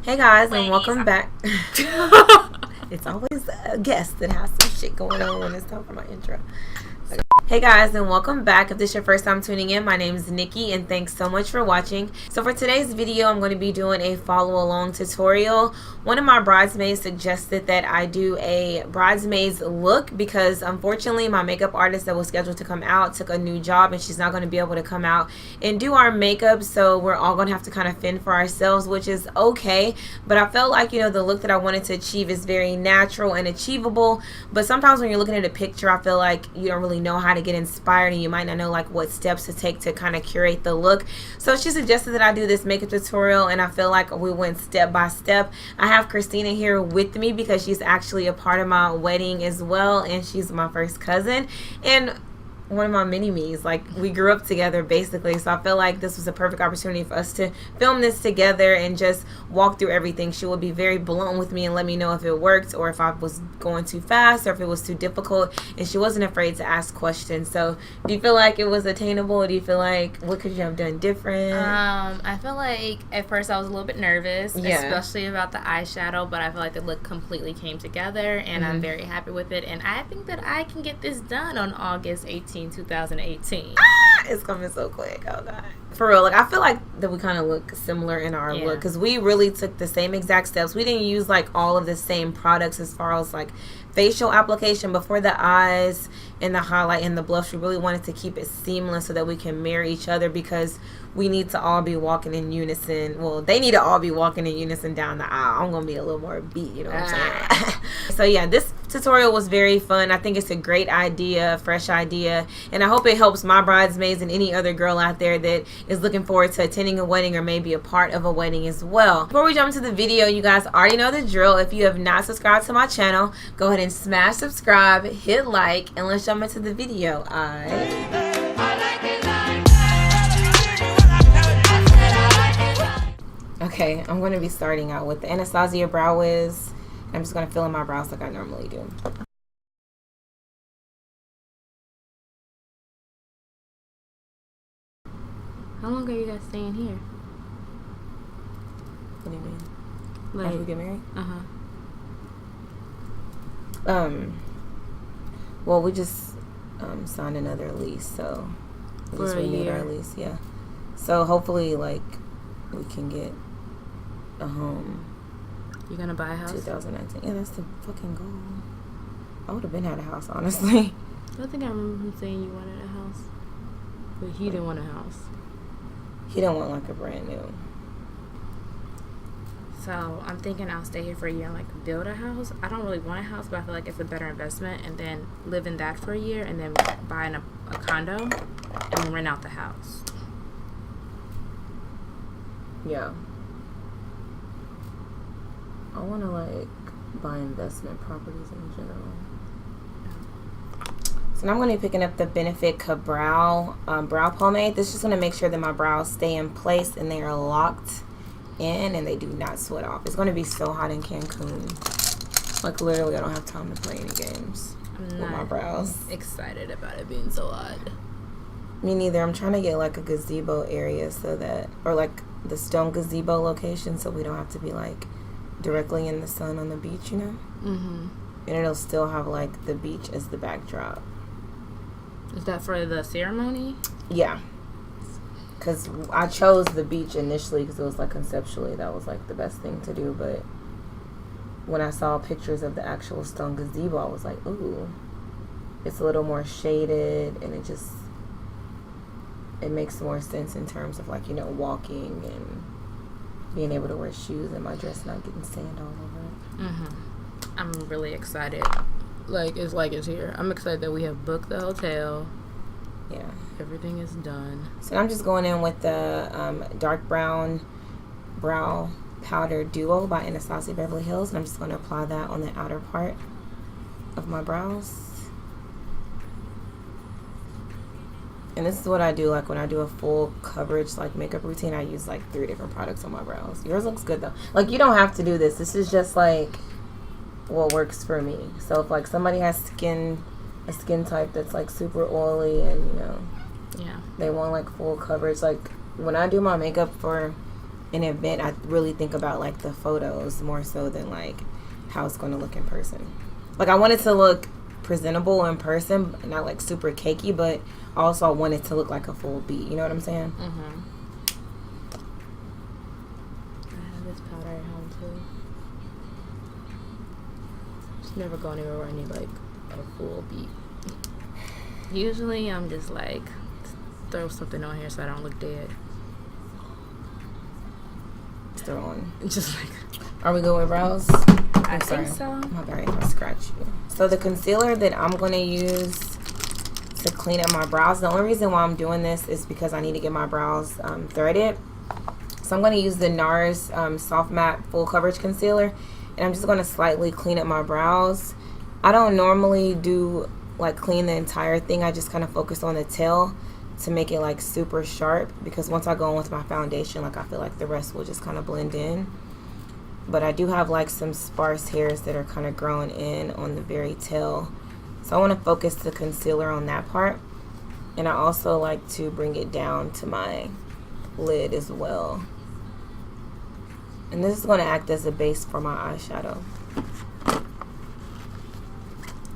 Hey guys, and welcome back. It's always a guest that has some shit going on when it's time for my intro. Okay. Hey guys, and welcome back. If this is your first time tuning in, my name is Nikki, and thanks so much for watching. So for today's video, I'm going to be doing a follow along tutorial. One of my bridesmaids suggested that I do a bridesmaid's look because unfortunately my makeup artist that was scheduled to come out took a new job and she's not going to be able to come out and do our makeup, so we're all going to have to kind of fend for ourselves, which is okay. But I felt like, the look that I wanted to achieve is very natural and achievable, but sometimes when you're looking at a picture, I feel like you don't really know how to get inspired and you might not know like what steps to take to kind of curate the look. So she suggested that I do this makeup tutorial, and I feel like we went step by step. I have Christina here with me because she's actually a part of my wedding as well, and she's my first cousin and one of my mini-me's. Like, we grew up together basically, so I feel like this was a perfect opportunity for us to film this together and just walk through everything. She would be very blunt with me and let me know if it worked or if I was going too fast or if it was too difficult, and she wasn't afraid to ask questions. So do you feel like it was attainable, or do you feel like what could you have done different? I feel like at first I was a little bit nervous, especially about the eyeshadow, but I feel like the look completely came together and I'm very happy with it, and I think that I can get this done on August 18, 2018. It's coming so quick. Oh god, for real. Like, I feel like that we kind of look similar in our look because we really took the same exact steps. We didn't use like all of the same products as far as like facial application, but for the eyes and the highlight and the blush, we really wanted to keep it seamless so that we can marry each other, because we need to all be walking in unison. Well, they need to all be walking in unison down the aisle. I'm gonna be a little more beat, you know what I'm saying? So yeah, this tutorial was very fun. I think it's a great idea, a fresh idea, and I hope it helps my bridesmaids and any other girl out there that is looking forward to attending a wedding or maybe a part of a wedding as well. Before we jump into the video, you guys already know the drill. If you have not subscribed to my channel, go ahead and smash subscribe, hit like, and let's jump into the video. Okay, I'm going to be starting out with the Anastasia Brow Wiz. I'm just going to fill in my brows like I normally do. How long are you guys staying here? What do you mean? Like, after we get married? Well, we just signed another lease, so we just renewed our lease, yeah. So hopefully, like, we can get a home. You gonna buy a house? 2019. Yeah, that's the fucking goal. I would have been at a house, honestly. I think I remember him saying you wanted a house, but he didn't want a house. He don't want like a brand new. So I'm thinking I'll stay here for a year and like build a house. I don't really want a house, but I feel like it's a better investment, and then live in that for a year and then buy a condo and then rent out the house. Yeah. I want to like buy investment properties in general. So now I'm going to be picking up the Benefit Brow brow pomade. This is just going to make sure that my brows stay in place and they are locked in and they do not sweat off. It's going to be so hot in Cancun. Like, literally, I don't have time to play any games with my brows. Excited about it being so hot. Me neither. I'm trying to get like a gazebo area so that, or like the stone gazebo location, so we don't have to be like directly in the sun on the beach, you know? And it'll still have like the beach as the backdrop. Is that for the ceremony? Yeah. Because I chose the beach initially because it was like conceptually that was like the best thing to do, but when I saw pictures of the actual stone gazebo, I was like, ooh, it's a little more shaded, and it makes more sense in terms of like, walking and being able to wear shoes and my dress not getting sand all over it. I'm really excited. It's here. I'm excited that we have booked the hotel. Yeah. Everything is done. So I'm just going in with the dark brown brow powder duo by Anastasia Beverly Hills, and I'm just going to apply that on the outer part of my brows. And this is what I do, like when I do a full coverage like makeup routine. I use like 3 different products on my brows. Yours looks good though. Like, you don't have to do this. This is just like what works for me. So if like somebody has a skin type that's like super oily and they want like full coverage, like when I do my makeup for an event, I really think about like the photos more so than like how it's going to look in person. Like I want it to look presentable in person, not like super cakey, but also I want it to look like a full beat. You know what I'm saying? Mm-hmm. I have this powder at home too. Just never go anywhere where I need like a full beat. Usually I'm just like throw something on here so I don't look dead. Throw on. Just like. Are we good with brows? I think so. My bad, I scratch you. So the concealer that I'm going to use to clean up my brows, the only reason why I'm doing this is because I need to get my brows threaded. So I'm going to use the NARS Soft Matte Full Coverage Concealer, and I'm just going to slightly clean up my brows. I don't normally do like clean the entire thing. I just kind of focus on the tail to make it like super sharp, because once I go in with my foundation, like I feel like the rest will just kind of blend in. But I do have like some sparse hairs that are kind of growing in on the very tail, so I want to focus the concealer on that part. And I also like to bring it down to my lid as well, and this is going to act as a base for my eyeshadow.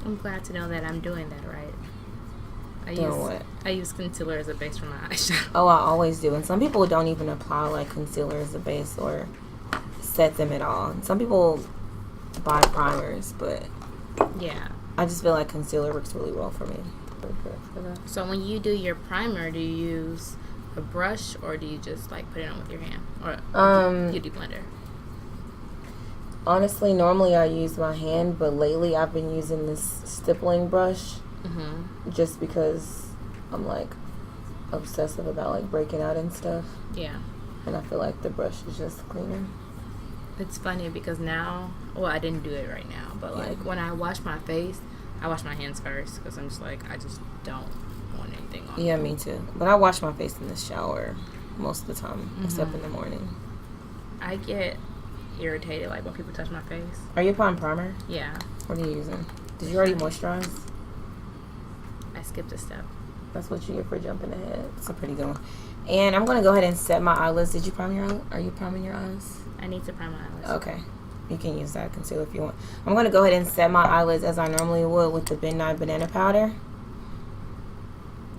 I'm glad to know that I'm doing that right. I use concealer as a base for my eyeshadow. Oh, I always do. And some people don't even apply like concealer as a base or set them at all. And some people buy primers, but yeah, I just feel like concealer works really well for me. So when you do your primer, do you use a brush or do you just like put it on with your hand or beauty blender? Honestly, normally I use my hand, but lately I've been using this stippling brush. Mm-hmm. Just because I'm like obsessive about like breaking out and stuff. Yeah. And I feel like the brush is just cleaner. It's funny because now, well, I didn't do it right now, but like when I wash my face, I wash my hands first because I'm just like, I just don't want anything on. Yeah, me too. But I wash my face in the shower most of the time, mm-hmm. except in the morning. I get irritated like when people touch my face. Are you applying primer? Yeah. What are you using? Did you already moisturize? I skipped a step. That's what you get for jumping ahead. It's a pretty good one. And I'm going to go ahead and set my eyelids. Did you prime your eyes? Are you priming your eyes? I need to prime my eyelids. Okay. You can use that concealer if you want. I'm going to go ahead and set my eyelids as I normally would with the Midnight Banana Powder.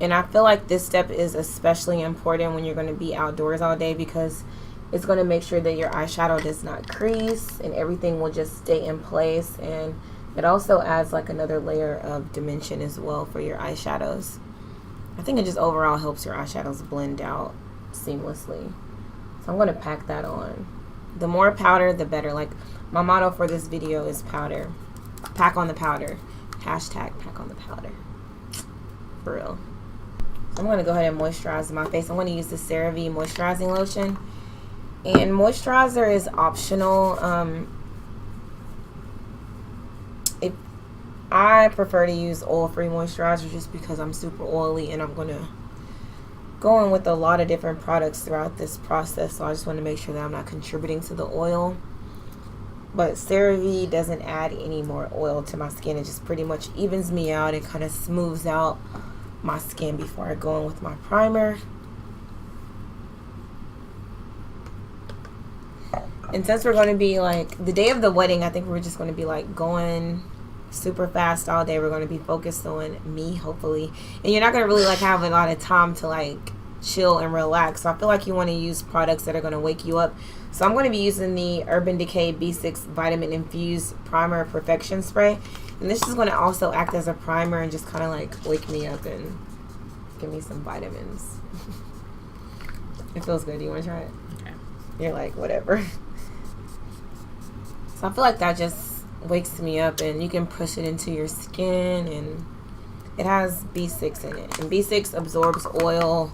And I feel like this step is especially important when you're going to be outdoors all day, because it's going to make sure that your eyeshadow does not crease and everything will just stay in place. And it also adds like another layer of dimension as well for your eyeshadows. I think it just overall helps your eyeshadows blend out seamlessly. So I'm going to pack that on. The more powder, the better. Like my motto for this video is powder. Pack on the powder. Hashtag pack on the powder. For real. I'm going to go ahead and moisturize my face. I'm going to use the CeraVe moisturizing lotion. And moisturizer is optional. If I prefer to use oil-free moisturizer just because I'm super oily and I'm going to go in with a lot of different products throughout this process. So I just want to make sure that I'm not contributing to the oil. But CeraVe doesn't add any more oil to my skin. It just pretty much evens me out and kind of smooths out my skin before I go in with my primer. And since we're going to be like the day of the wedding, I think we're just going to be like going super fast all day. We're going to be focused on me, hopefully, and you're not going to really like have a lot of time to like chill and relax. So I feel like you want to use products that are going to wake you up. So I'm going to be using the Urban Decay B6 Vitamin Infused Primer Perfection Spray, and this is going to also act as a primer and just kind of like wake me up and give me some vitamins. It feels good. Do you want to try it? Okay. You're like, whatever. So I feel like that just wakes me up, and you can push it into your skin, and it has B6 in it, and B6 absorbs oil,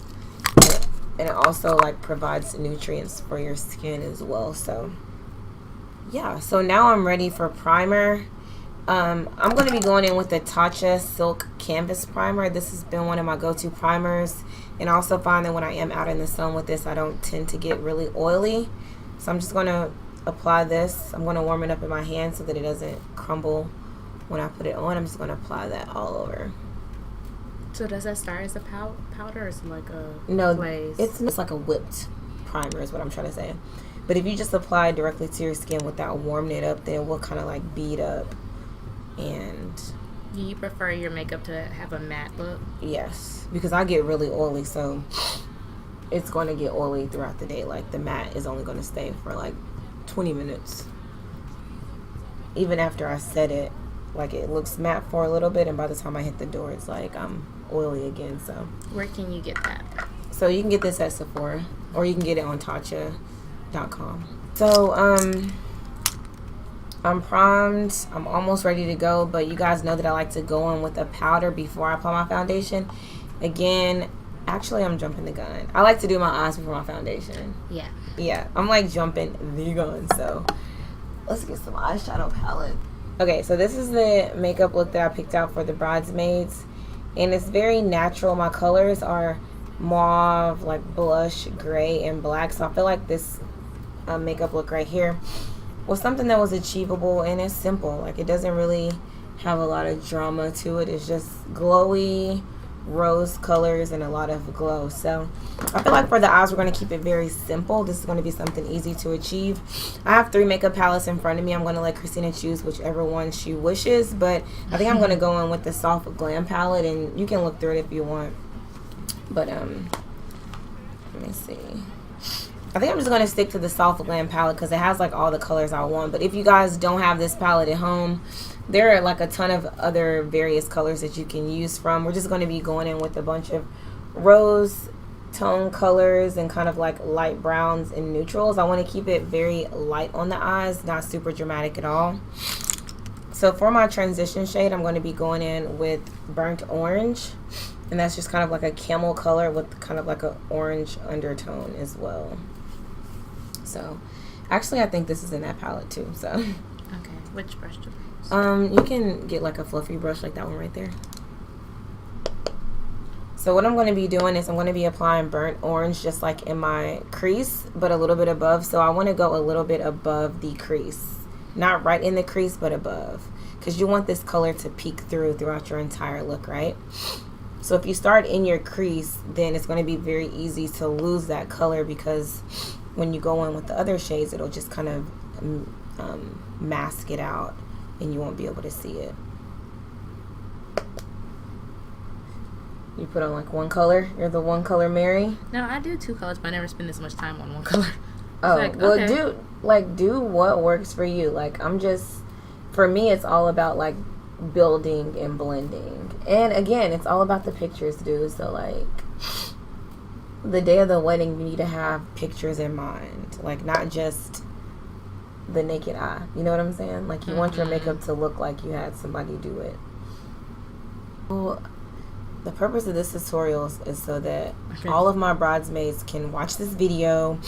and it also like provides nutrients for your skin as well. So yeah, so now I'm ready for primer. I'm going to be going in with the Tatcha Silk Canvas Primer. This has been one of my go-to primers, and I also find that when I am out in the sun with this, I don't tend to get really oily. So I'm just going to apply this. I'm going to warm it up in my hand so that it doesn't crumble when I put it on. I'm just going to apply that all over. So does that start as a powder or is it like a no glaze? It's like a whipped primer is what I'm trying to say. But if you just apply directly to your skin without warming it up, then it will kind of like bead up. And do you prefer your makeup to have a matte look? Yes, because I get really oily, so it's going to get oily throughout the day. Like the matte is only going to stay for like 20 minutes. Even after I set it, like it looks matte for a little bit, and by the time I hit the door, it's like I'm oily again. So where can you get that? So you can get this at Sephora, or you can get it on Tatcha.com. So I'm primed. I'm almost ready to go, but you guys know that I like to go in with a powder before I apply my foundation. Again, actually, I'm jumping the gun. I like to do my eyes before my foundation. Yeah, I'm like jumping the gun. So let's get some eyeshadow palette. Okay, so this is the makeup look that I picked out for the Bridesmaids, and it's very natural. My colors are mauve, like blush, gray, and black. So I feel like this makeup look right here was something that was achievable, and it's simple. Like it doesn't really have a lot of drama to it. It's just glowy rose colors and a lot of glow. So I feel like for the eyes, we're going to keep it very simple. This is going to be something easy to achieve. I have 3 makeup palettes in front of me. I'm going to let Christina choose whichever one she wishes, but I think I'm going to go in with the Soft Glam palette, and you can look through it if you want. But let me see. I think I'm just going to stick to the Soft Glam palette because it has like all the colors I want. But if you guys don't have this palette at home, there are like a ton of other various colors that you can use from. We're just going to be going in with a bunch of rose tone colors and kind of like light browns and neutrals. I want to keep it very light on the eyes, not super dramatic at all. So for my transition shade, I'm going to be going in with burnt orange. And that's just kind of like a camel color with kind of like an orange undertone as well. So actually, I think this is in that palette too. So okay, which brush to use? You can get like a fluffy brush like that one right there. So what I'm going to be doing is I'm going to be applying burnt orange just like in my crease, but a little bit above. So I want to go a little bit above the crease. Not right in the crease, but above. Because you want this color to peek throughout your entire look, right? So if you start in your crease, then it's going to be very easy to lose that color, because when you go in with the other shades, it'll just kind of mask it out and you won't be able to see it. You put on like one color? You're the one color Mary? No, I do 2 colors, but I never spend this much time on one color. Oh, like, well, okay. do what works for you. Like, for me, it's all about like building and blending. And again, it's all about the pictures, dude. So like the day of the wedding, you need to have pictures in mind, like not just the naked eye. You know what I'm saying? Like you want your makeup to look like you had somebody do it. Well, the purpose of this tutorial is so that all of my bridesmaids can watch this video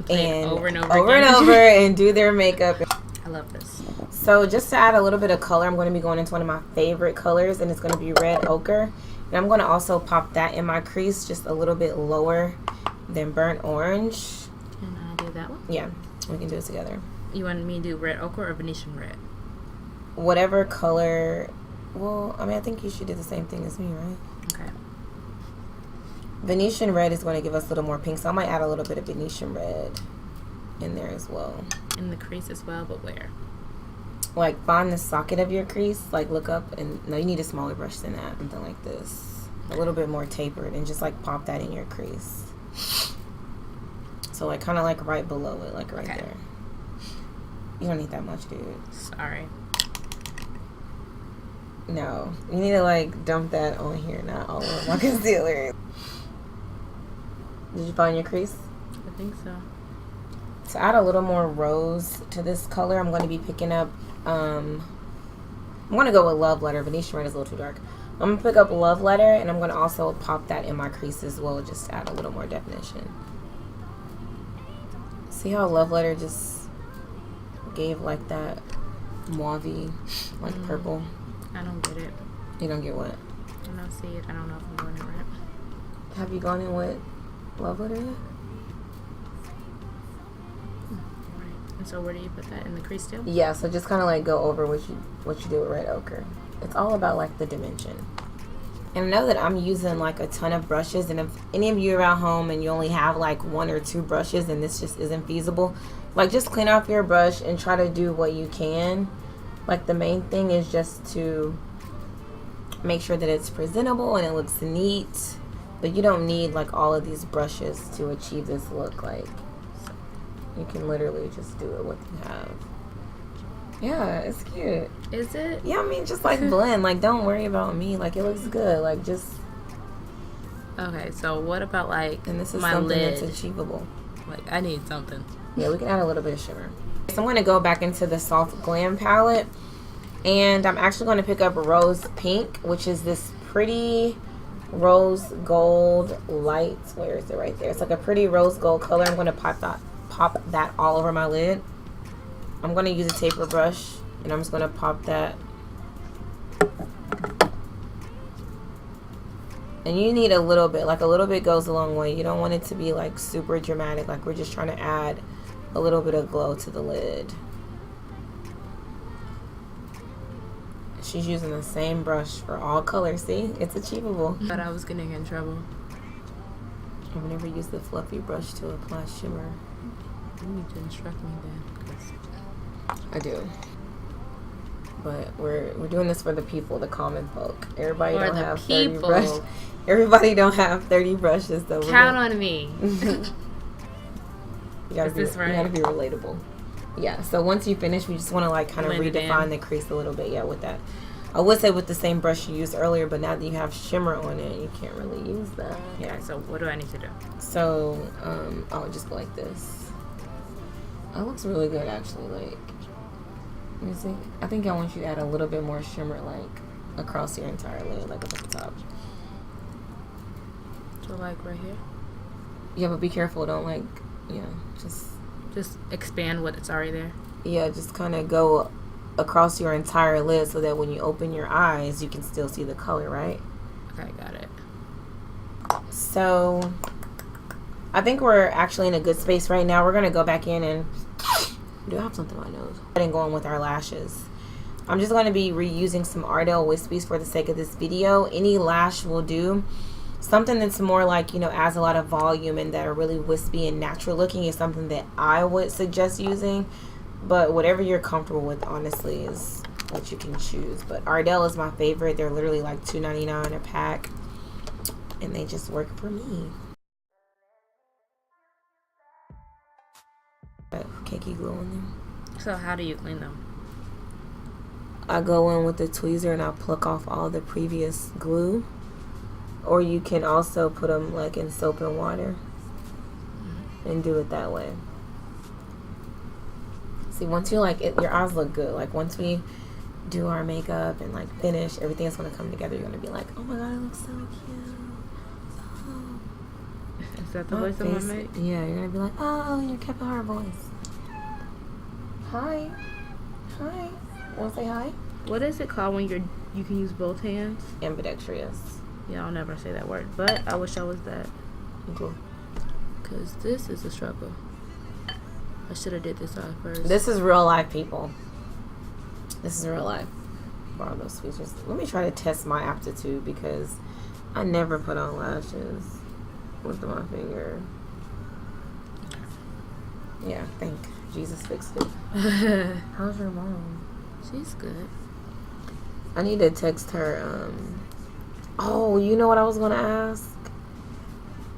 and over and over and do their makeup. I love this. So just to add a little bit of color, I'm going to be going into one of my favorite colors, and it's going to be red ochre. And I'm going to also pop that in my crease just a little bit lower than burnt orange. Can I do that one? Yeah, we can do it together. You want me to do red ochre or Venetian red? Whatever color. Well, I mean, I think you should do the same thing as me, right? Okay. Venetian red is going to give us a little more pink, so I might add a little bit of Venetian red in there as well. In the crease as well, but where? Like, find the socket of your crease, like look up, and no, you need a smaller brush than that. Something like this. A little bit more tapered, and just like pop that in your crease. So like kind of like right below it, like right there. You don't need that much, dude. Sorry. No, you need to like dump that on here, not all over my concealer. Did you find your crease? I think so. To add a little more rose to this color, I'm going to be picking up, I'm going to go with Love Letter. Venetian red is a little too dark. I'm going to pick up Love Letter, and I'm going to also pop that in my crease as well, just to add a little more definition. See how Love Letter just gave like that mauve-y, like purple? I don't get it. You don't get what? I don't see it. I don't know if I'm doing it right. Have you gone in with Love Letter yet? And so where do you put that, in the crease too? Yeah, so just kind of like go over what you do with red ochre. It's all about like the dimension. And I know that I'm using like a ton of brushes, and if any of you are at home and you only have like 1 or 2 brushes and this just isn't feasible, like just clean off your brush and try to do what you can. Like the main thing is just to make sure that it's presentable and it looks neat, but you don't need like all of these brushes to achieve this look. Like you can literally just do it with what you have. Yeah, it's cute. Is it? Yeah, I mean, just like blend. Like, don't worry about me. Like, it looks good. Like, just. Okay, so what about like and this is my something lid? that's achievable. Like, I need something. Yeah, we can add a little bit of shimmer. So I'm going to go back into the Soft Glam palette, and I'm actually going to pick up Rose Pink, which is this pretty rose gold light. Where is it? Right there. It's like a pretty rose gold color. I'm going to pop that all over my lid. I'm going to use a taper brush, and I'm just going to pop that. And you need a little bit. Like, a little bit goes a long way. You don't want it to be, like, super dramatic. Like, we're just trying to add a little bit of glow to the lid. She's using the same brush for all colors. See? It's achievable. But I was getting in trouble. I've never used the fluffy brush to apply shimmer. You need to instruct me then. I do, but we're doing this for the people, the common folk. Everybody don't have 30 brushes. Everybody don't have 30 brushes, though. Count on me. You gotta be relatable. Yeah. So once you finish, we just want to like kind of redefine the crease a little bit. Yeah, with that. I would say with the same brush you used earlier, but now that you have shimmer on it, you can't really use that. Yeah. So what do I need to do? So I'll just go like this. That looks really good, actually. Like, let me see. I think I want you to add a little bit more shimmer, like, across your entire lid, like up at the top. So, like, right here? Yeah, but be careful. Don't, like, Just expand what it's already there? Yeah, just kind of go across your entire lid so that when you open your eyes, you can still see the color, right? Okay, got it. So, I think we're actually in a good space right now. We're going to go back in and... Do I have something on my nose? And going with our lashes. I'm just going to be reusing some Ardell Wispies for the sake of this video. Any lash will do. Something that's more like, you know, adds a lot of volume and that are really wispy and natural looking is something that I would suggest using. But whatever you're comfortable with, honestly, is what you can choose. But Ardell is my favorite. They're literally like $2.99 a pack. And they just work for me. Cakey glue on them. So how do you clean them? I go in with the tweezer and I pluck off all the previous glue. Or you can also put them like in soap and water and do it that way. See, once you like it, your eyes look good. Like once we do our makeup and like finish, everything is going to come together. You're going to be like, oh my god, it looks so cute. Oh. Is that the voice someone made? Yeah, you're going to be like, oh, your Kevin Hart voice. Hi. Hi. Want to say hi? What is it called when you can use both hands? Ambidextrous. Yeah, I'll never say that word, but I wish I was that. Cool. Because this is a struggle. I should have did this off first. This is real life, people. This is real life. Borrow those tweezers. Let me try to test my aptitude because I never put on lashes with my finger. Yeah, thank Jesus fixed it. How's your mom? She's good. I need to text her. Oh, you know what I was gonna ask?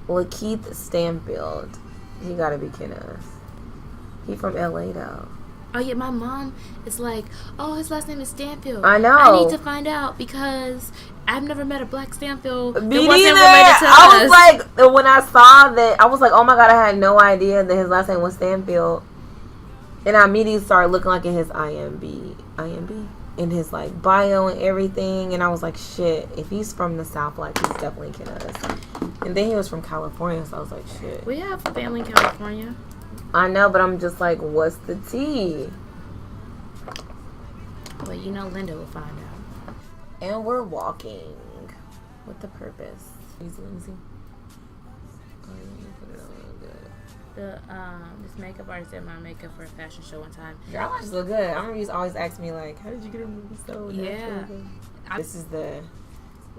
Lakeith Stanfield. He gotta be kidding us. He from LA though. Oh yeah, my mom is like, oh, his last name is Stanfield. I know. I need to find out because I've never met a black Stanfield. Me neither. I was like, when I saw that, I was like, oh my god, I had no idea that his last name was Stanfield. And I immediately started looking like in his IMB, in his like bio and everything. And I was like, shit, if he's from the South, like he's definitely kidding us. And then he was from California, so I was like, shit. We have family in California. I know, but I'm just like, what's the tea? Well, you know Linda will find out. And we're walking. With the purpose. Easy. This makeup artist did my makeup for a fashion show one time. Your eyelashes look good. I remember you always ask me like, how did you get them so natural? Yeah. This is the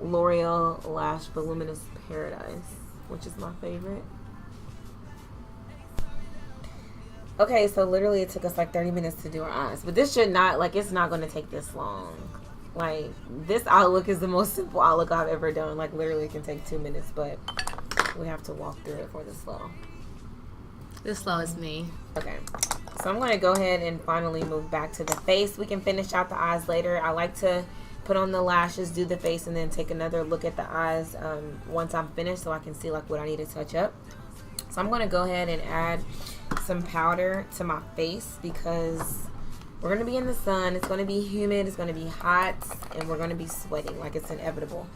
L'Oreal Lash Voluminous Paradise, which is my favorite. Okay, so literally it took us like 30 minutes to do our eyes. But this should not, like, it's not going to take this long. Like, this eye look is the most simple eye look I've ever done. Like, literally it can take 2 minutes, but we have to walk through it for the slow. The slow is me. Okay, so I'm going to go ahead and finally move back to the face. We can finish out the eyes later. I like to put on the lashes, do the face, and then take another look at the eyes once I'm finished so I can see like what I need to touch up. So I'm going to go ahead and add some powder to my face because we're going to be in the sun. It's going to be humid. It's going to be hot. And we're going to be sweating like it's inevitable.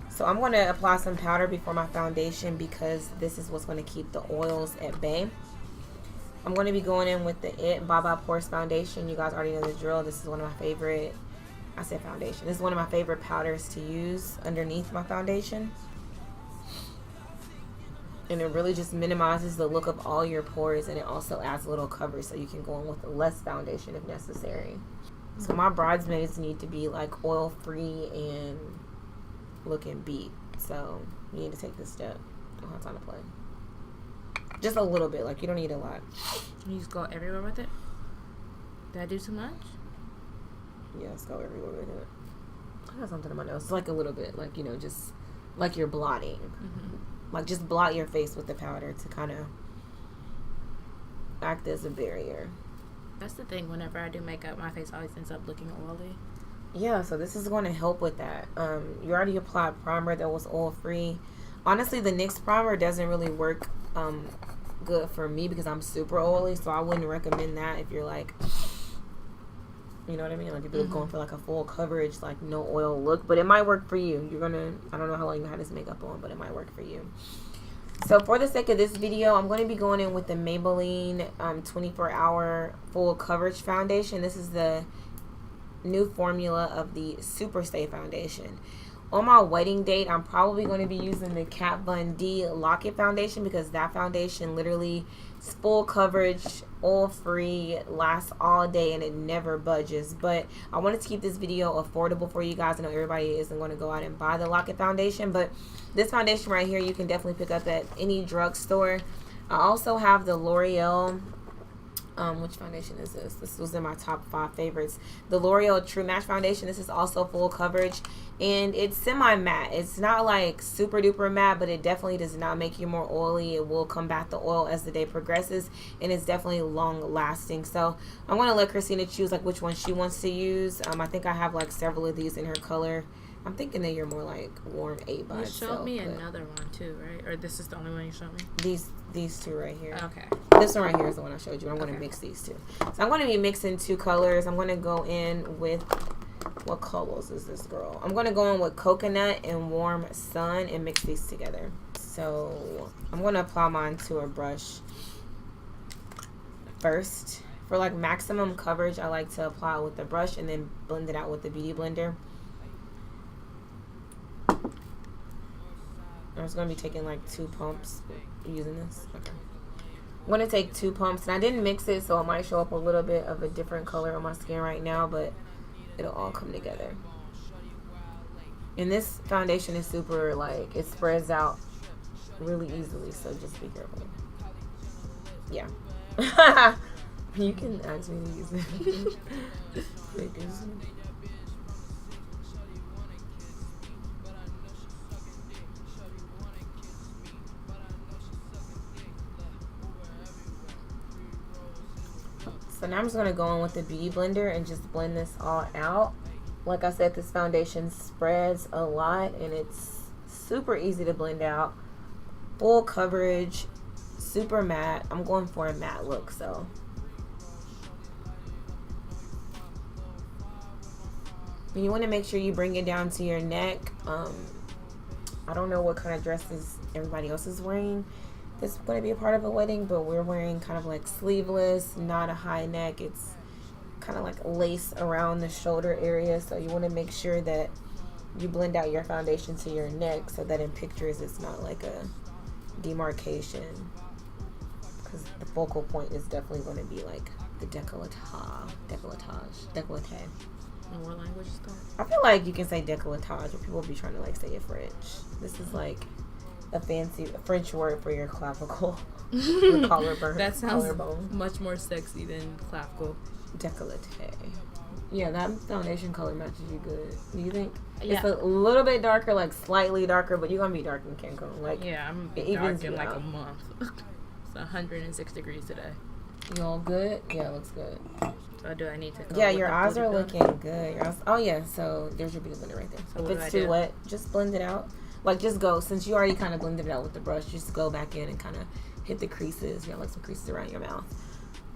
So I'm going to apply some powder before my foundation because this is what's going to keep the oils at bay. I'm going to be going in with the It Bye Bye Pores foundation. You guys already know the drill. This is one of my favorite, I said foundation. This is one of my favorite powders to use underneath my foundation. And it really just minimizes the look of all your pores, and it also adds a little coverage so you can go in with less foundation if necessary. So my bridesmaids need to be like oil free and looking beat. So you need to take this step. Don't have time to play. Just a little bit, like you don't need a lot. You just go everywhere with it? Did I do too much? Yeah, let's go everywhere with it. I got something in my nose. It's like a little bit, like, you know, just like you're blotting. Mm-hmm. Like, just blot your face with the powder to kind of act as a barrier. That's the thing. Whenever I do makeup, my face always ends up looking oily. Yeah, so this is going to help with that. You already applied primer that was oil-free. Honestly, the NYX primer doesn't really work good for me because I'm super oily, so I wouldn't recommend that if you're like... You know what I mean? Like if you're going for like a full coverage, like no oil look. But it might work for you. You're gonna, I don't know how long you had this makeup on, but it might work for you. So for the sake of this video, I'm going to be going in with the Maybelline 24-hour full coverage foundation. This is the new formula of the Super Stay foundation. On my wedding date, I'm probably going to be using the Kat Von D Lock-It foundation because that foundation literally is full coverage, oil-free, lasts all day, and it never budges. But I wanted to keep this video affordable for you guys. I know everybody isn't going to go out and buy the Lock-It foundation, but this foundation right here you can definitely pick up at any drugstore. I also have the L'Oreal... which foundation is this? This was in my top 5 favorites. The L'Oreal True Match foundation. This is also full coverage, and it's semi-matte. It's not like super duper matte, but it definitely does not make you more oily. It will combat the oil as the day progresses, and it's definitely long lasting. So I'm going to let Christina choose like which one she wants to use. I think I have like several of these in her color. I'm thinking that you're more like warm 8 by itself. You showed me another one too, right? Or this is the only one you showed me? These two right here. Okay. This one right here is the one I showed you. I'm going to mix these two. So I'm going to be mixing 2 colors. I'm going to go in with, what colors is this, girl? I'm going to go in with Coconut and Warm Sun and mix these together. So I'm going to apply mine to a brush first. For like maximum coverage, I like to apply it with the brush and then blend it out with the Beauty Blender. I'm just going to be taking like 2 pumps using this. Okay. I'm going to take 2 pumps, and I didn't mix it, so it might show up a little bit of a different color on my skin right now, but it'll all come together. And this foundation is super, like, it spreads out really easily, so just be careful. Yeah. You can ask me to use it. So now I'm just going to go in with the Beauty Blender and just blend this all out. Like I said, this foundation spreads a lot and it's super easy to blend out. Full coverage, super matte. I'm going for a matte look, so. And you want to make sure you bring it down to your neck. I don't know what kind of dresses everybody else is wearing. This is going to be a part of a wedding, but we're wearing kind of like sleeveless, not a high neck. It's kind of like lace around the shoulder area, so you want to make sure that you blend out your foundation to your neck so that in pictures it's not like a demarcation, because the focal point is definitely going to be like the décolleté. More languages though? I feel like you can say décolletage, but people be trying to like say it French. This is like a fancy French word for your clavicle. Your collarbone. That sounds much more sexy than clavicle. Décolleté. Yeah, that foundation color matches you good. Do you think? Yeah. It's a little bit darker, like slightly darker, but you're gonna be dark in Cancun. Like, yeah, I'm gonna be dark in like a month. It's 106 degrees today. You all good? Yeah, it looks good. So do I need to go? Yeah, your eyes are looking good. Your eyes, oh yeah, so there's your beauty blender right there. So if it's too wet, just blend it out. Like just go, since you already kind of blended it out with the brush, just go back in and kind of hit the creases. You got like some creases around your mouth.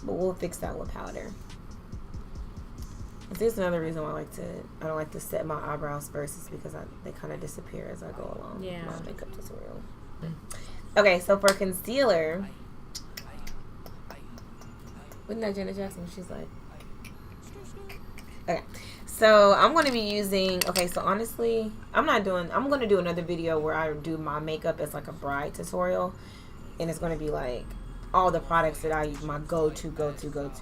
But we'll fix that with powder. This is another reason why I don't like to set my eyebrows first, is because they kind of disappear as I go along. Yeah. My makeup tutorial. Okay, so for concealer, wasn't that Janet Jackson? She's like, okay. So I'm going to be using, so honestly, I'm going to do another video where I do my makeup as like a bride tutorial. And it's going to be like all the products that I use, my go-to.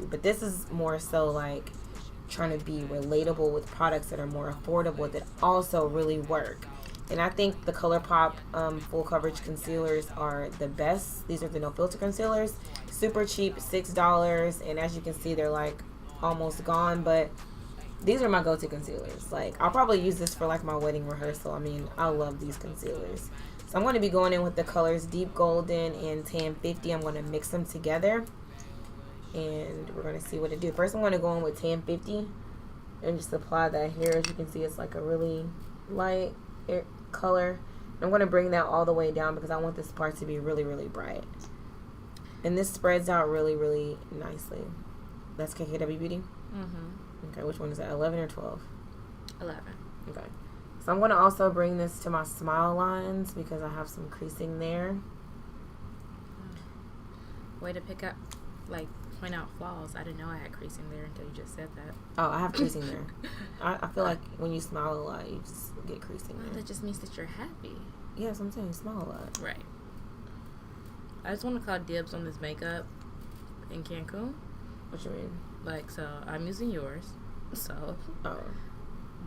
But this is more so like trying to be relatable with products that are more affordable that also really work. And I think the ColourPop full coverage concealers are the best. These are the no filter concealers. Super cheap, $6. And as you can see, they're like almost gone. But these are my go-to concealers. Like, I'll probably use this for like my wedding rehearsal. I mean, I love these concealers. So I'm going to be going in with the colors Deep Golden and Tan 50. I'm going to mix them together. And we're going to see what it do. First, I'm going to go in with Tan 50 and just apply that here. As you can see, it's like a really light color. I'm going to bring that all the way down because I want this part to be really, really bright. And this spreads out really, really nicely. That's KKW Beauty? Mm-hmm. Okay, which one is that, 11 or 12? 11. Okay. So I'm going to also bring this to my smile lines because I have some creasing there. Way to pick up, like, point out flaws. I didn't know I had creasing there until you just said that. Oh, I have creasing there. I feel like when you smile a lot, you just get creasing there. That just means that you're happy. Yeah, so I'm saying smile a lot. Right. I just want to call dibs on this makeup in Cancun. What you mean? Like, so I'm using yours. So,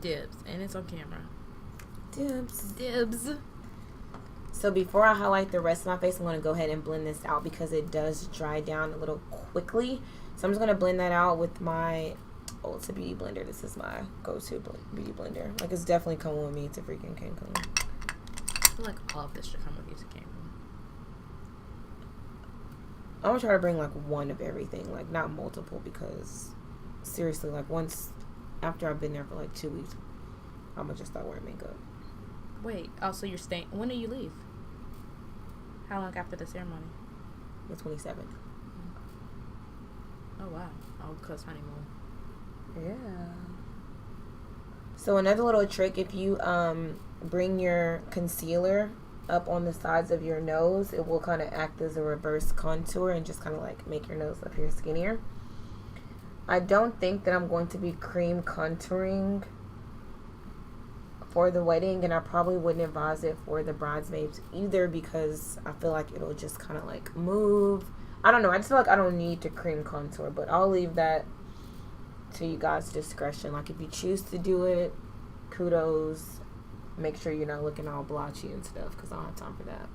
dibs. And it's on camera. Dibs. So before I highlight the rest of my face, I'm going to go ahead and blend this out because it does dry down a little quickly. So I'm just going to blend that out with my Ulta Beauty Blender. This is my go-to beauty blender. Like, it's definitely coming with me to freaking Cancun. I feel like all of this should come with you to Cancun. I'm going to try to bring, like, one of everything. Like, not multiple because, seriously, like, once after I've been there for, like, 2 weeks, I'm going to just start wearing makeup. Wait, so you're staying. When do you leave? How long after the ceremony? The 27th. Oh, wow. Oh, because honeymoon. Yeah. So another little trick, if you bring your concealer up on the sides of your nose, it will kind of act as a reverse contour and just kind of like make your nose appear skinnier. I don't think that I'm going to be cream contouring for the wedding, and I probably wouldn't advise it for the bridesmaids either because I feel like it'll just kind of like move. I don't know. I just feel like I don't need to cream contour, but I'll leave that to you guys' discretion. Like, if you choose to do it, kudos. Make sure you're not looking all blotchy and stuff because I don't have time for that.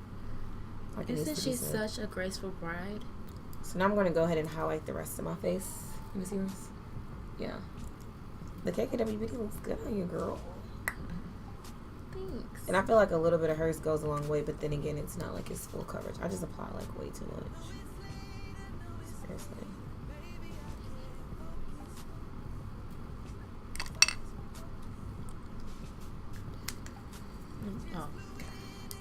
Like, isn't she such a graceful bride? So now I'm going to go ahead and highlight the rest of my face. Let me see this. Yeah. The KKW Beauty looks good on you, girl. Thanks. And I feel like a little bit of hers goes a long way, but then again, it's not like it's full coverage. I just apply like way too much. Seriously. Oh.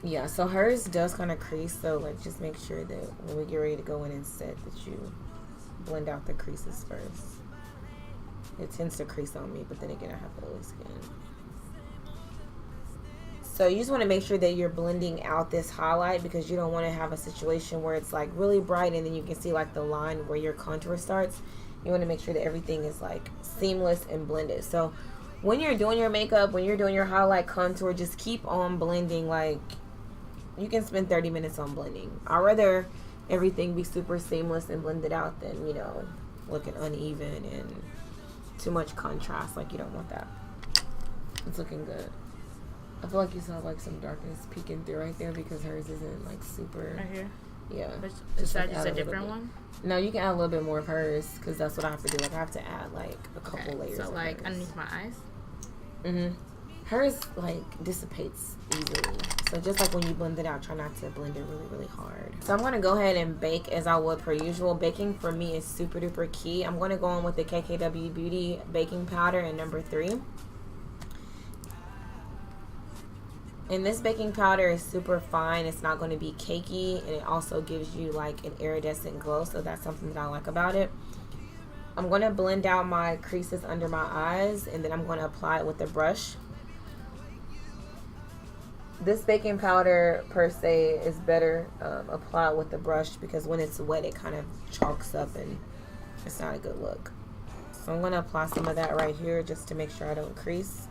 Yeah, so hers does kind of crease, so like just make sure that when we get ready to go in and set that you blend out the creases first. It tends to crease on me, but then again, I have oily skin. So you just want to make sure that you're blending out this highlight because you don't want to have a situation where it's like really bright and then you can see like the line where your contour starts. You want to make sure that everything is like seamless and blended. So when you're doing your makeup, when you're doing your highlight contour, just keep on blending. Like, you can spend 30 minutes on blending. I'd rather everything be super seamless and blended out than, you know, looking uneven and too much contrast. Like, you don't want that. It's looking good. I feel like you saw like some darkness peeking through right there because hers isn't like super. Right here. Yeah. Is that just a different one? No, you can add a little bit more of hers because that's what I have to do. Like I have to add like a couple layers. So like hers. Underneath my eyes. Hers like dissipates easily. So just like when you blend it out, try not to blend it really, really hard. So I'm gonna go ahead and bake as I would per usual. Baking for me is super duper key. I'm gonna go on with the KKW Beauty baking powder in number 3. And this baking powder is super fine. It's not going to be cakey, and it also gives you like an iridescent glow, so that's something that I like about it. I'm going to blend out my creases under my eyes, and then I'm going to apply it with a brush. This baking powder per se is better applied with the brush because when it's wet it kind of chalks up and it's not a good look. So I'm going to apply some of that right here just to make sure I don't crease.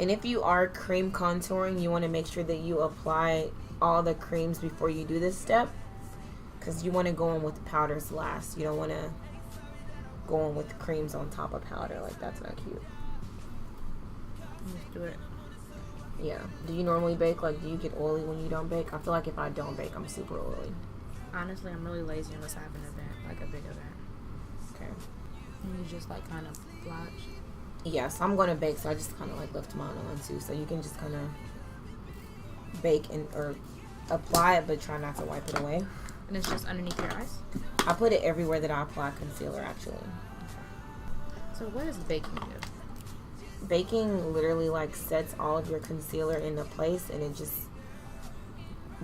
And if you are cream contouring, you want to make sure that you apply all the creams before you do this step, because you want to go in with the powders last. You don't want to go in with the creams on top of powder. Like, that's not cute. Let's do it. Yeah. Do you normally bake? Like, do you get oily when you don't bake? I feel like if I don't bake, I'm super oily. Honestly, I'm really lazy unless I have an event, like a big event. Okay. And you just like kind of blotch. Yeah, so I'm going to bake, so I just kind of like lift mine on too. So you can just kind of bake and or apply it, but try not to wipe it away. And it's just underneath your eyes? I put it everywhere that I apply concealer, actually. So what does baking do? Baking literally like sets all of your concealer into place, and it just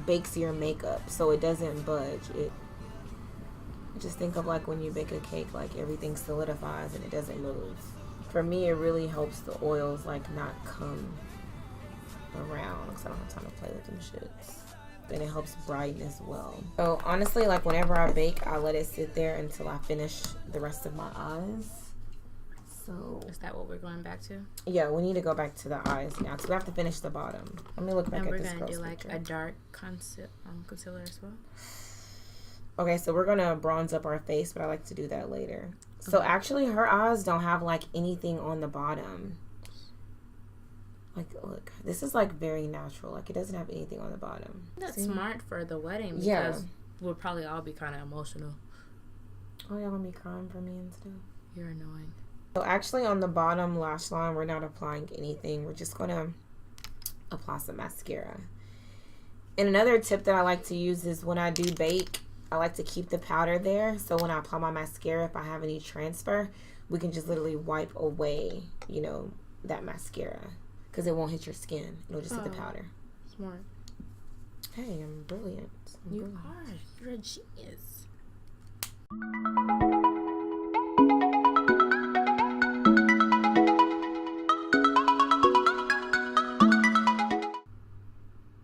bakes your makeup so it doesn't budge. It just think of like when you bake a cake, like everything solidifies and it doesn't move. For me, it really helps the oils like not come around because I don't have time to play with them shits. Then it helps brighten as well. So honestly, like whenever I bake, I let it sit there until I finish the rest of my eyes. So is that what we're going back to? Yeah, we need to go back to the eyes now because we have to finish the bottom. Let me look back at this. And we're gonna do like a dark concealer as well. Okay, so we're gonna bronze up our face, but I like to do that later. So actually, her eyes don't have like anything on the bottom. Like, look, this is like very natural. Like, it doesn't have anything on the bottom. That's smart for the wedding because yeah, we'll probably all be kind of emotional. Oh, y'all gonna be crying for me and stuff? You're annoying. So actually, on the bottom lash line, we're not applying anything. We're just gonna apply some mascara. And another tip that I like to use is when I do bake, I like to keep the powder there, so when I apply my mascara, if I have any transfer, we can just literally wipe away, you know, that mascara, because it won't hit your skin. It'll just hit the powder. Smart. Hey, I'm brilliant. You are. You're a genius.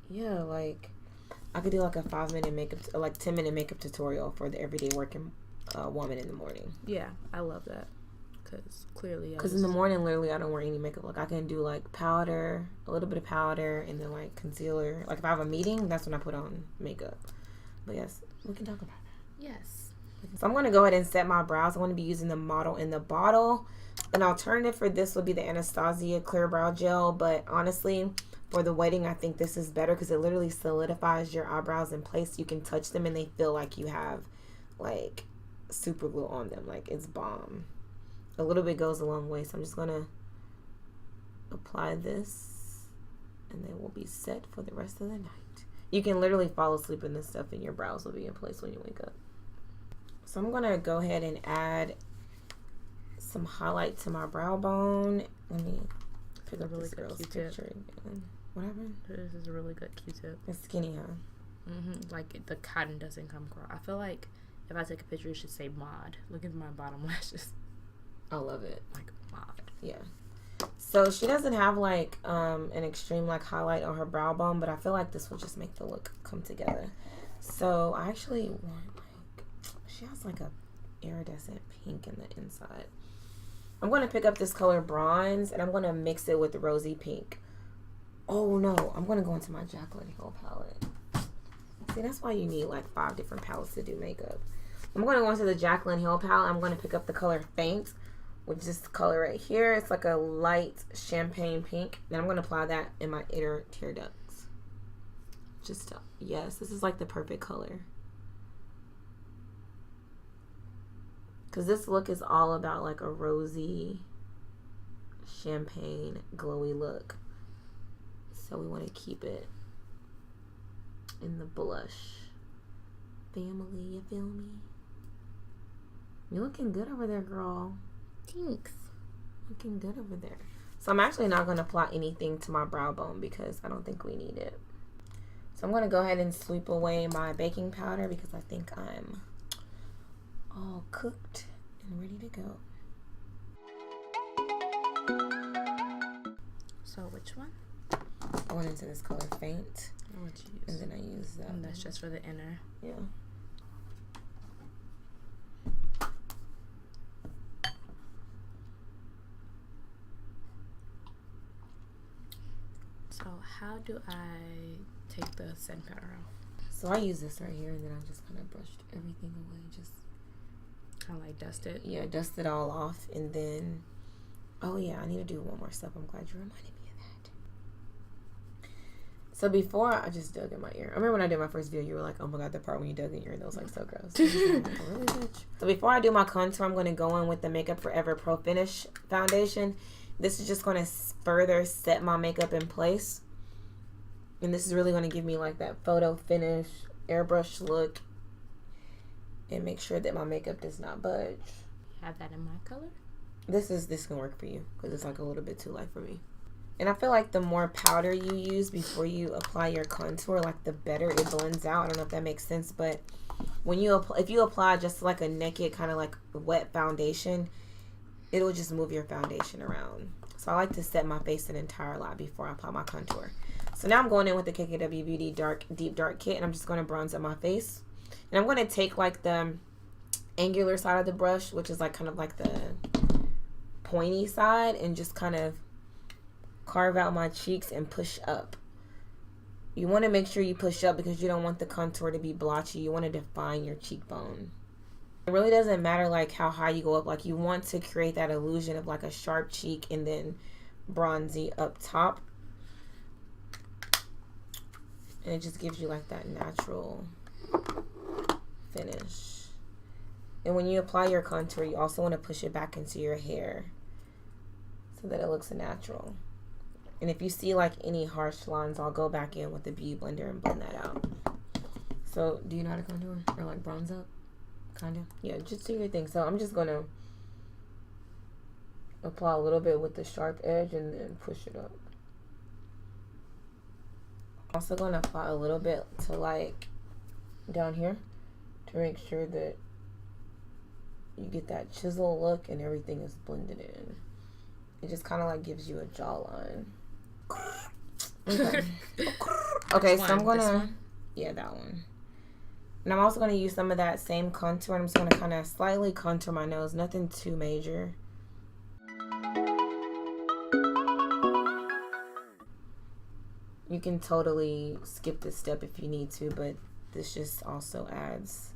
Yeah, like I could do like a 5-minute makeup, like 10-minute makeup tutorial for the everyday working woman in the morning. Yeah, I love that because clearly. Because in the morning, literally, I don't wear any makeup. Like I can do like powder, a little bit of powder, and then like concealer. Like if I have a meeting, that's when I put on makeup. But yes, we can talk about that. Yes. So I'm going to go ahead and set my brows. I'm going to be using the Model in the Bottle. An alternative for this would be the Anastasia Clear Brow Gel, but honestly, for the wedding, I think this is better because it literally solidifies your eyebrows in place. You can touch them and they feel like you have like super glue on them. Like it's bomb. A little bit goes a long way, so I'm just going to apply this and then we'll be set for the rest of the night. You can literally fall asleep in this stuff and your brows will be in place when you wake up. So I'm going to go ahead and add some highlight to my brow bone. Let me pick up this girl's picture again. What happened? This is a really good Q-tip. It's skinny, huh? Like the cotton doesn't come across. I feel like if I take a picture, it should say mod. Look at my bottom lashes. I love it. Like mod. Yeah. So she doesn't have like an extreme like highlight on her brow bone, but I feel like this will just make the look come together. So I actually want like, she has like a iridescent pink in the inside. I'm going to pick up this color bronze and I'm going to mix it with the rosy pink. Oh no, I'm going to go into my Jaclyn Hill palette. See, that's why you need like 5 different palettes to do makeup. I'm going to go into the Jaclyn Hill palette. I'm going to pick up the color Faint. with this color right here. It's like a light champagne pink. Then I'm going to apply that in my inner tear ducts. Just, yes, this is like the perfect color. Because this look is all about like a rosy, champagne, glowy look. So we want to keep it in the blush family, you feel me? You're looking good over there, girl. Thanks. Looking good over there. So I'm actually not going to apply anything to my brow bone because I don't think we need it. So I'm going to go ahead and sweep away my baking powder because I think I'm all cooked and ready to go. So which one? I went into this color Faint. What you use? And then I use that. And that's just for the inner. Yeah. So how do I take the setting powder off? So I use this right here, and then I just kind of brushed everything away. Just kind of like dust it. Yeah, dust it all off, and then oh yeah, I need to do one more step. I'm glad you reminded me of that. So before I just dug in my ear. I remember when I did my first video, you were like, "Oh my god, the part when you dug in your ear, that was like so gross." I was like, really, bitch? So before I do my contour, I'm going to go in with the Makeup Forever Pro Finish foundation. This is just going to further set my makeup in place. And this is really going to give me like that photo finish, airbrush look. And make sure that my makeup does not budge. Have that in my color? This can work for you because it's like a little bit too light for me. And I feel like the more powder you use before you apply your contour, like the better it blends out. I don't know if that makes sense, but when if you apply just like a naked kind of like wet foundation, it'll just move your foundation around. So I like to set my face an entire lot before I apply my contour. So now I'm going in with the KKW Beauty Deep Dark Kit, and I'm just going to bronze up my face. And I'm going to take like the angular side of the brush, which is like kind of like the pointy side, and just kind of carve out my cheeks and push up. You want to make sure you push up because you don't want the contour to be blotchy. You want to define your cheekbone. It really doesn't matter like how high you go up. Like you want to create that illusion of like a sharp cheek and then bronzy up top. And it just gives you like that natural finish. And when you apply your contour, you also want to push it back into your hair so that it looks natural. And if you see like any harsh lines, I'll go back in with the Beauty Blender and blend that out. So do you know how to contour or like bronze up? Kind of. Yeah, just do your thing. So I'm just going to apply a little bit with the sharp edge and then push it up. Also going to apply a little bit to like down here to make sure that you get that chisel look and everything is blended in. It just kind of like gives you a jawline. Okay. Okay, so I'm gonna, yeah, that one. And I'm also gonna use some of that same contour. I'm just gonna kind of slightly contour my nose, nothing too major. You can totally skip this step if you need to, but this just also adds,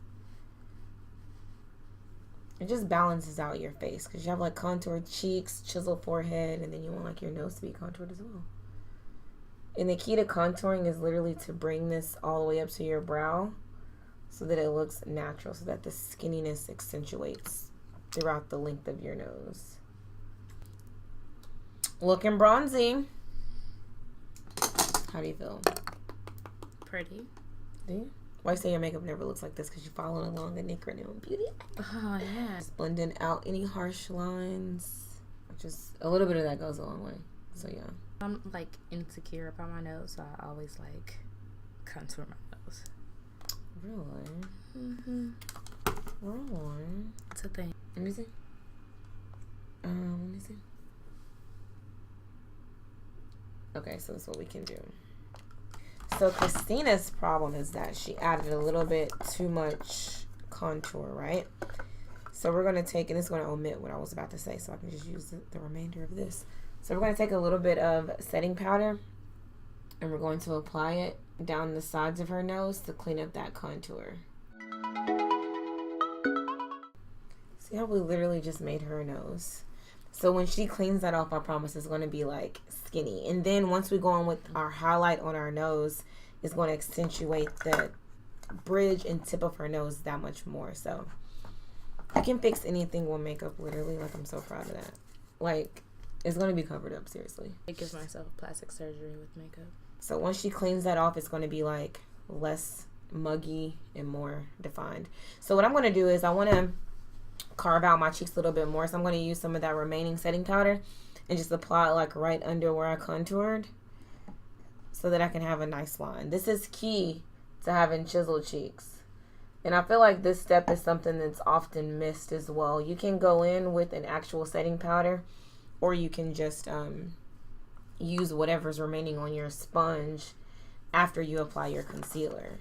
it just balances out your face because you have like contoured cheeks, chiseled forehead, and then you want like your nose to be contoured as well. And the key to contouring is literally to bring this all the way up to your brow so that it looks natural, so that the skinniness accentuates throughout the length of your nose. Looking bronzy. How do you feel? Pretty. Do you? Why you say your makeup never looks like this? Because you're following along the NicReNoonBeauty. Oh, yeah. Just blending out any harsh lines. Just a little bit of that goes a long way. So, yeah. I'm, like, insecure about my nose, so I always, like, contour my nose. Really? Mm-hmm. Really? It's a thing. Let me see. Let me see. Okay, so that's what we can do. So Christina's problem is that she added a little bit too much contour, right? So we're going to take, and it's going to omit what I was about to say, so I can just use the remainder of this. So we're going to take a little bit of setting powder, and we're going to apply it down the sides of her nose to clean up that contour. See how we literally just made her nose? So when she cleans that off, I promise it's going to be like skinny. And then once we go on with our highlight on our nose, it's going to accentuate the bridge and tip of her nose that much more. So you can fix anything with makeup, literally. Like, I'm so proud of that. Like, it's going to be covered up, seriously. I give myself plastic surgery with makeup. So once she cleans that off, it's going to be like less muggy and more defined. So what I'm going to do is I want to carve out my cheeks a little bit more. So I'm going to use some of that remaining setting powder and just apply it like right under where I contoured so that I can have a nice line. This is key to having chiseled cheeks. And I feel like this step is something that's often missed as well. You can go in with an actual setting powder, or you can just use whatever's remaining on your sponge after you apply your concealer.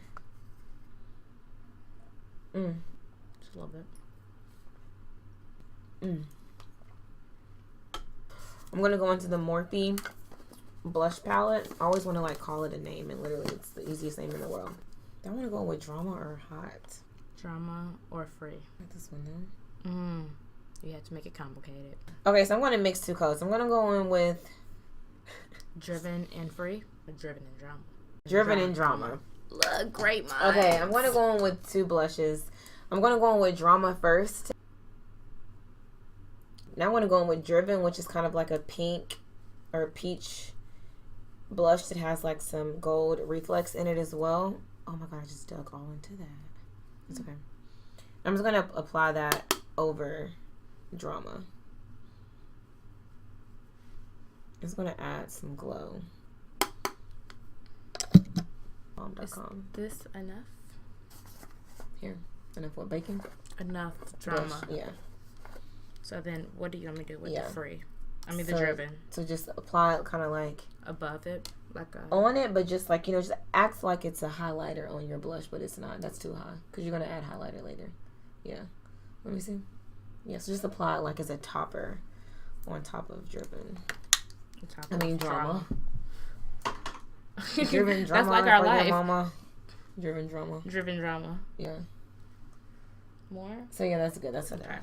Just a little bit. I'm going to go into the Morphe blush palette. I always want to like call it a name, and literally it's the easiest name in the world. I want to go with Drama or Hot. Drama or Free. Like this one though. You have to make it complicated. Okay, so I'm going to mix two colors. I'm going to go in with Driven and Free, or Driven and Drama? Driven and Drama. Look, great minds. Okay, I'm going to go in with two blushes. I'm going to go in with Drama first. Now I'm going to go in with Driven, which is kind of like a pink or peach blush that has like some gold reflex in it as well. Oh my god, I just dug all into that. It's okay. I'm just going to apply that over Drama. It's going to add some glow. Bomb.com. Is this enough? Here. Enough what? Baking? Enough Drama. Blush, yeah. So then what do you want me to do with the Free? I mean, so, the Driven. So just apply it kind of like above it, like a on it, but just like, you know, just acts like it's a highlighter on your blush, but it's not. That's too high because you're gonna add highlighter later. Yeah. Let me see. Yeah. So just apply it like as a topper on top of Driven. Drama. Driven Drama. That's like our life. Mama. Driven Drama. Driven Drama. Yeah. More. So yeah, that's good. That's okay.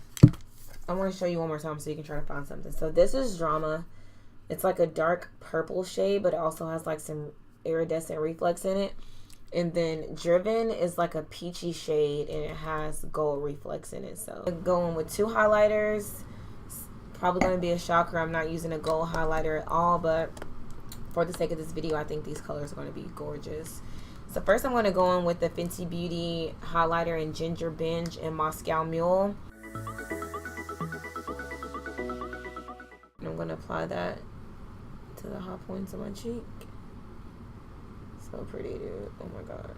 I want to show you one more time so you can try to find something. So this is Drama. It's like a dark purple shade, but it also has like some iridescent reflex in it. And then Driven is like a peachy shade, and it has gold reflex in it. So I'm going with two highlighters. It's probably going to be a shocker. I'm not using a gold highlighter at all, but for the sake of this video, I think these colors are going to be gorgeous. So first I'm going to go in with the Fenty Beauty highlighter in Ginger Binge and Moscow Mule. And I'm going to apply that to the high points of my cheek. So pretty, dude. Oh my god.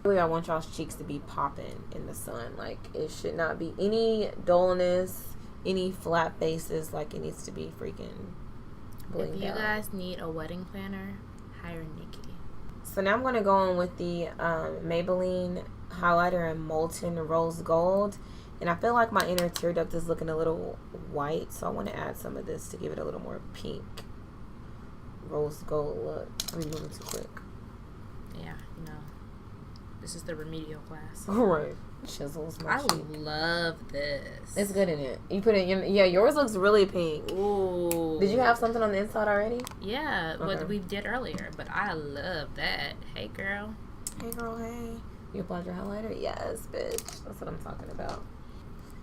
Really, I want y'all's cheeks to be popping in the sun. Like, it should not be any dullness, any flat faces. Like, it needs to be freaking blinged out. If you guys need a wedding planner, hire Nikki. So now I'm going to go in with the Maybelline highlighter in Molten Rose Gold. And I feel like my inner tear duct is looking a little white. So I want to add some of this to give it a little more pink rose gold look. I'm moving too quick. Yeah, you know. This is the remedial class. Right. Chisels my cheek. I love this. It's good in it. You put it in. Yeah, yours looks really pink. Ooh. Did you have something on the inside already? Yeah, what we did earlier. But I love that. Hey, girl. Hey, girl, hey. You applied your highlighter? Yes, bitch. That's what I'm talking about.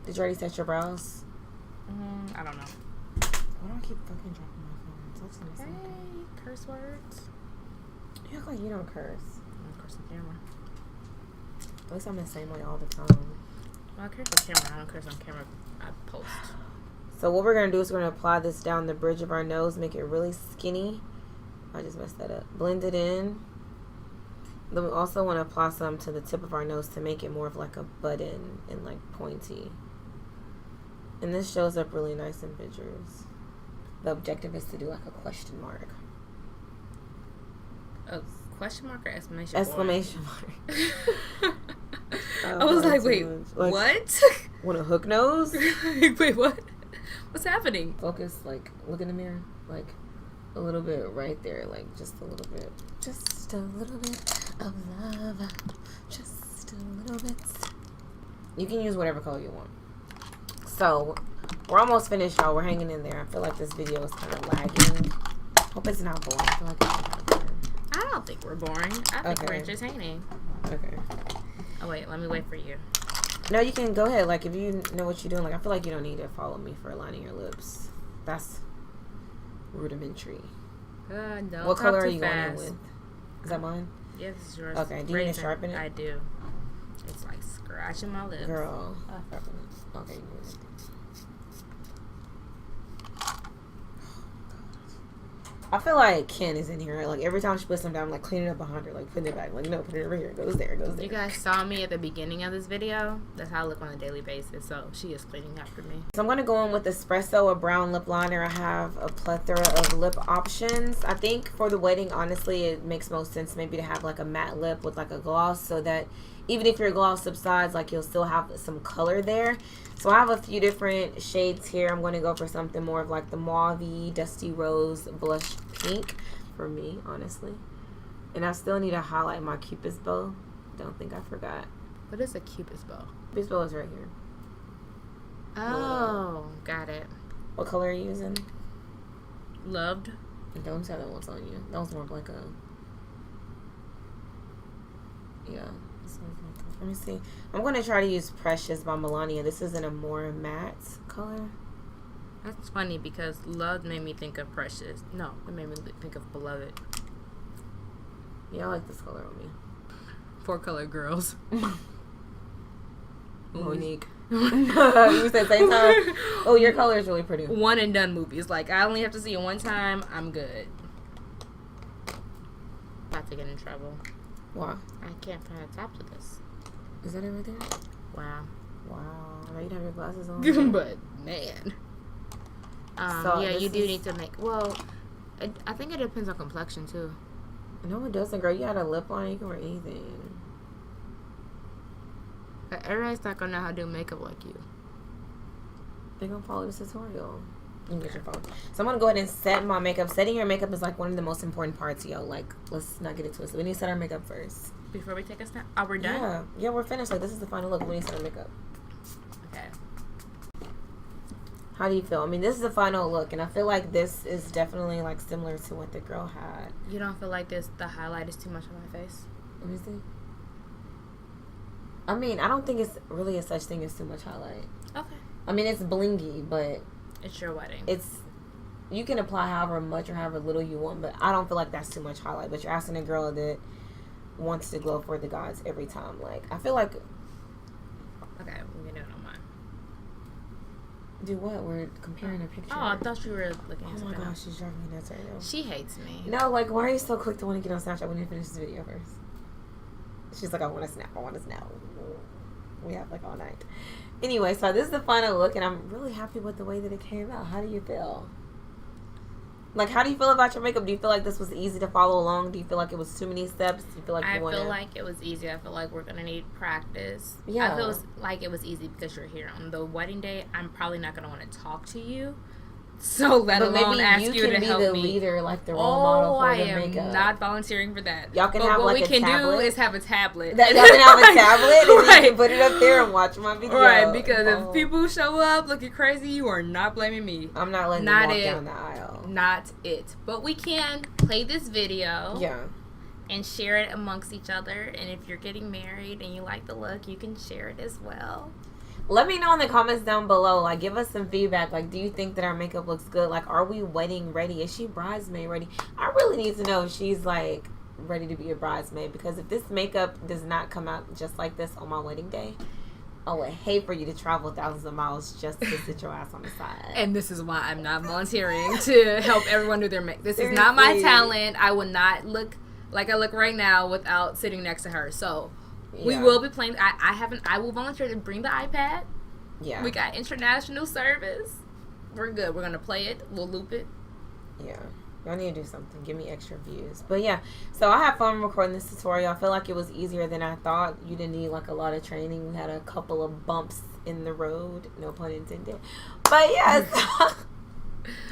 Did you already set your brows? I don't know. Why do I keep fucking dropping my phone? Hey, curse words. You act like you don't curse. I don't curse on camera. At least I'm the same way all the time. Well, I curse on camera. I don't curse on camera. I post. So what we're going to do is we're going to apply this down the bridge of our nose. Make it really skinny. I just messed that up. Blend it in. Then we also want to apply some to the tip of our nose to make it more of like a button and like pointy. And this shows up really nice in pictures. The objective is to do like a question mark. A question mark or exclamation mark? I was like, wait, what? Want a hook nose? Wait, what? What's happening? Focus, like, look in the mirror. Like, a little bit right there. Like, just a little bit. Just a little bit of love. Just a little bit. You can use whatever color you want. So, We're almost finished, y'all. We're hanging in there. I feel like this video is kind of lagging. Hope it's not boring. I feel like it's not boring. I don't think we're boring. I think we're entertaining. Okay. Oh, wait. Let me wait for you. No, you can go ahead. Like, if you know what you're doing, like, I feel like you don't need to follow me for lining your lips. That's rudimentary. No. What color are you going in with? Is that mine? Yeah, this is yours. Okay. Do you need to sharpen it? I do. It's like scratching my lips. Girl. Sharpen it. Okay. I feel like Ken is in here. Like, every time she puts them down, I'm like cleaning up behind her, like putting it back. Like, no, put it over here. It goes there. It goes there. You guys saw me at the beginning of this video. That's how I look on a daily basis. So she is cleaning after me. So I'm going to go in with Espresso, a brown lip liner. I have a plethora of lip options. I think for the wedding, honestly, it makes most sense maybe to have like a matte lip with like a gloss, so that even if your gloss subsides, like you'll still have some color there. So I have a few different shades here. I'm going to go for something more of like the mauve-y, dusty rose blush pink for me, honestly. And I still need to highlight my Cupid's bow. Don't think I forgot. What is a Cupid's bow? Cupid's bow is right here. Oh, got it. What color are you using? Loved. Don't tell them what's on you. That was more of like a... Yeah. Let me see. I'm going to try to use Precious by Melania. This is in a more matte color. That's funny because Love made me think of Precious. No, it made me think of Beloved. Yeah, I like this color on me. 4-color girls. Monique. You said same time? Oh, your color is really pretty. One and done movies. Like, I only have to see it one time. I'm good. About to get in trouble. Why? I can't find a top to this. Is that it right there? Wow. Wow. Now you'd have your glasses on. But, man. So yeah, you do need to make... Well, I think it depends on complexion, too. No, it doesn't, girl. You had a lip liner. You can wear anything. Everybody's not going to know how to do makeup like you. They're going to follow this tutorial. You can get your phone. So I'm going to go ahead and set my makeup. Setting your makeup is like one of the most important parts, yo. Like, let's not get it twisted. We need to set our makeup first. Before we take a snap? Oh, we're done? Yeah, we're finished. Like, this is the final look. We need to set our makeup. Okay. How do you feel? I mean, this is the final look, and I feel like this is definitely, like, similar to what the girl had. You don't feel like the highlight is too much on my face? Let me see. I mean, I don't think it's really a such thing as too much highlight. Okay. I mean, it's blingy, but... It's your wedding. You can apply however much or however little you want, but I don't feel like that's too much highlight. But you're asking a girl that wants to glow for the gods every time. Like, I feel like... Okay, we can do it on mine. Do what? We're comparing a picture. Oh, I thought you were looking at Oh my gosh, she's driving me nuts right now. She hates me. No, like, why are you so quick to want to get on Snapchat when you finish this video first? She's like, I want to snap. We have, like, all night. Anyway, so this is the final look, and I'm really happy with the way that it came out. How do you feel? Like, how do you feel about your makeup? Do you feel like this was easy to follow along? Do you feel like it was too many steps? Do you feel like I feel like it was easy. I feel like we're going to need practice. Yeah. I feel like it was easy because you're here. On the wedding day, I'm probably not going to want to talk to you. So let alone ask you to help me. Maybe you can be the leader, like the role model for the makeup. I am not volunteering for that. Y'all can have like a tablet. What we can do is have a tablet. Y'all can have a tablet and you can put it up there and watch my video. Right, because if people show up looking crazy, you are not blaming me. I'm not letting them walk down the aisle. Not it. But we can play this video. Yeah. And share it amongst each other. And if you're getting married and you like the look, you can share it as well. Let me know in the comments down below. Like, give us some feedback. Like, do you think that our makeup looks good? Like, are we wedding ready? Is she bridesmaid ready? I really need to know if she's, like, ready to be a bridesmaid. Because if this makeup does not come out just like this on my wedding day, I would hate for you to travel thousands of miles just to sit your ass on the side. And this is why I'm not volunteering to help everyone do their makeup. This is not my talent. I would not look like I look right now without sitting next to her. So... Yeah. We will be playing. I will volunteer to bring the iPad. Yeah. We got international service. We're good. We're gonna play it. We'll loop it. Yeah. Y'all need to do something. Give me extra views. But yeah. So I had fun recording this tutorial. I feel like it was easier than I thought. You didn't need like a lot of training. We had a couple of bumps in the road. No pun intended. But yes.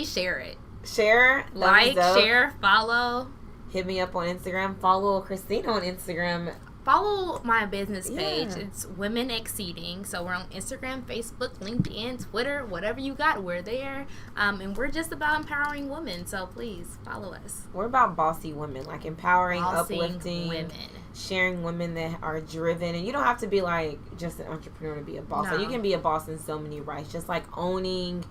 Share it. Share. Like, share, follow. Hit me up on Instagram. Follow Christina on Instagram. follow my business page. It's Women Exceeding. So we're on Instagram, Facebook, LinkedIn, Twitter, whatever you got, we're there. And we're just about empowering women. So please follow us. We're about bossy women, like empowering, uplifting women, sharing women that are driven. And you don't have to be like just an entrepreneur to be a boss. No. Like, you can be a boss in so many rights. Just like owning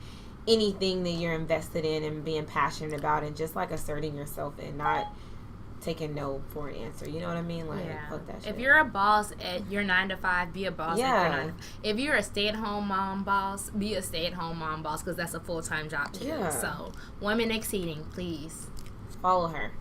anything that you're invested in and being passionate about, and just like asserting yourself and not taking no for an answer. You know what I mean? Like, fuck that shit. If you're a boss at your 9 to 5, be a boss at your 9 to 5. If you're a stay-at-home mom boss, be a stay-at-home mom boss, because that's a full-time job too. So Women Exceeding, please follow her.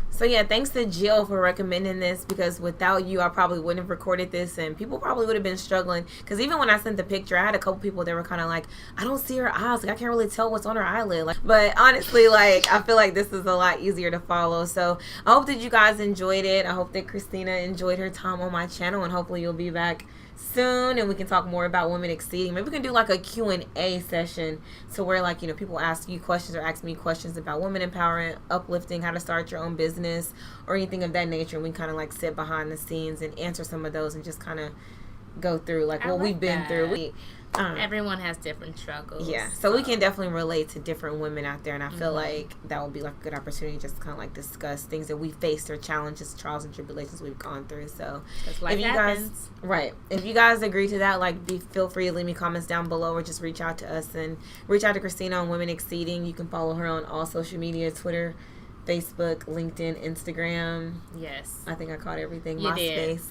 So yeah, thanks to Jill for recommending this, because without you, I probably wouldn't have recorded this, and people probably would have been struggling. Because even when I sent the picture, I had a couple people that were kind of like, I don't see her eyes, like I can't really tell what's on her eyelid. Like, but honestly, like, I feel like this is a lot easier to follow. So I hope that you guys enjoyed it. I hope that Christina enjoyed her time on my channel, and hopefully you'll be back soon and we can talk more about Women Exceeding. Maybe we can do like a Q&A session, so where, like, you know, people ask you questions or ask me questions about women empowerment, uplifting, how to start your own business, or anything of that nature, and we kind of like sit behind the scenes and answer some of those and just kind of go through like what we've been through. Everyone has different struggles. Yeah, so we can definitely relate to different women out there, and I feel like that would be like a good opportunity just to kind of like discuss things that we faced, or challenges, trials and tribulations we've gone through. So if you guys, if you guys agree to that, like, feel free to leave me comments down below, or just reach out to us and reach out to Christina on Women Exceeding. You can follow her on all social media: Twitter, Facebook, LinkedIn, Instagram. Yes, I think I caught everything. MySpace.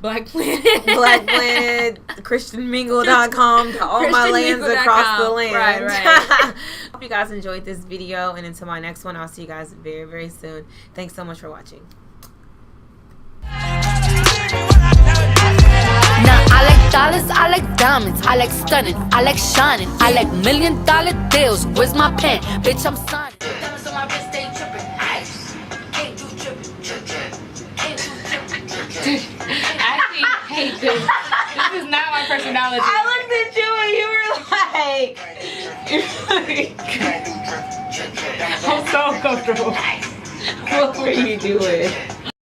Black Planet, ChristianMingle.com, to all my lands across the land. Right. Hope you guys enjoyed this video, and until my next one, I'll see you guys very, very soon. Thanks so much for watching. Now I like dollars, I like diamonds, I like stunning, I like shining, I like $1 million deals. Where's my pen? Bitch, I'm signing. Diamonds on my wrist, they tripping. Ice, can't do tripping. I actually hate this. This is not my personality. I looked at you and you were like, I'm so uncomfortable. what were you doing?